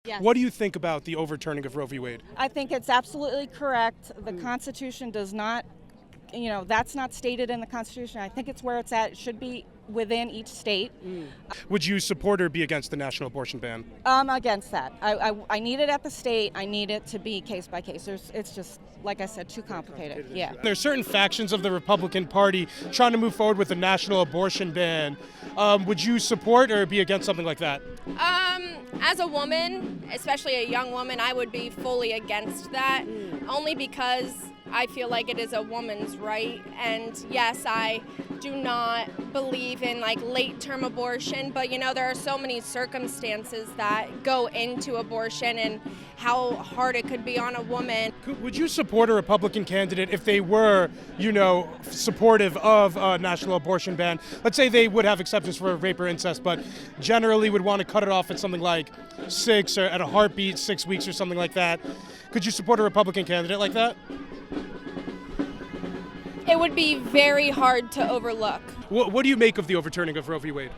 Yes. What do you think about the overturning of Roe v. Wade? I think it's absolutely correct. The Constitution does not, that's not stated in the Constitution. I think it's where it's at. It should be within each state. Would you support or be against the national abortion ban? I'm against that. I need it at the state. I need it to be case by case. It's just, like I said, too complicated. Yeah. There are certain factions of the Republican Party trying to move forward with a national abortion ban. Would you support or be against something like that? As a woman, especially a young woman, I would be fully against that, only because I feel like it is a woman's right. And yes, I do not believe in late-term abortion, but there are so many circumstances that go into abortion and how hard it could be on a woman. Would you support a Republican candidate if they were, supportive of a national abortion ban? Let's say they would have exceptions for rape or incest, but generally would want to cut it off at something like 6 or at a heartbeat, 6 weeks or something like that. Could you support a Republican candidate like that? It would be very hard to overlook. What do you make of the overturning of Roe v. Wade?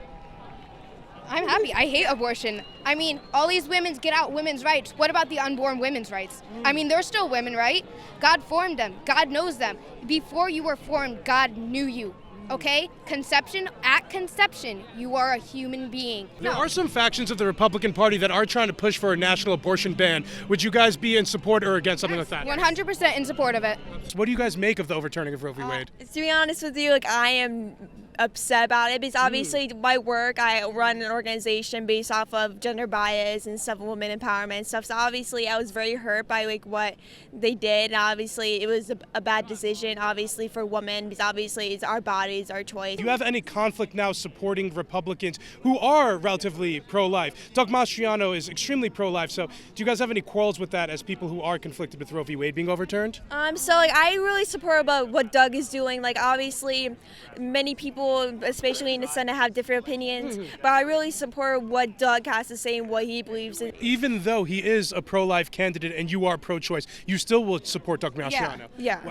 I'm happy. I hate abortion. I mean, all these women get out women's rights. What about the unborn women's rights? I mean, they're still women, right? God formed them. God knows them. Before you were formed, God knew you. Okay? At conception, you are a human being. There are some factions of the Republican Party that are trying to push for a national abortion ban. Would you guys be in support or against something like that? 100% in support of it. So what do you guys make of the overturning of Roe v. Wade? To be honest with you, I am upset about it because obviously my work, I run an organization based off of gender bias and stuff, women empowerment and stuff. So obviously I was very hurt by what they did. And obviously it was a bad decision, obviously, for women, because obviously it's our bodies, our choice. Do you have any conflict now supporting Republicans who are relatively pro-life? Doug Mastriano is extremely pro-life, so do you guys have any quarrels with that as people who are conflicted with Roe v. Wade being overturned? So I really support about what Doug is doing. Obviously many people, especially in the Senate, have different opinions, but I really support what Doug has to say and what he believes in. Even though he is a pro-life candidate and you are pro-choice, you still will support Doug Mastriano? Yeah. Wow.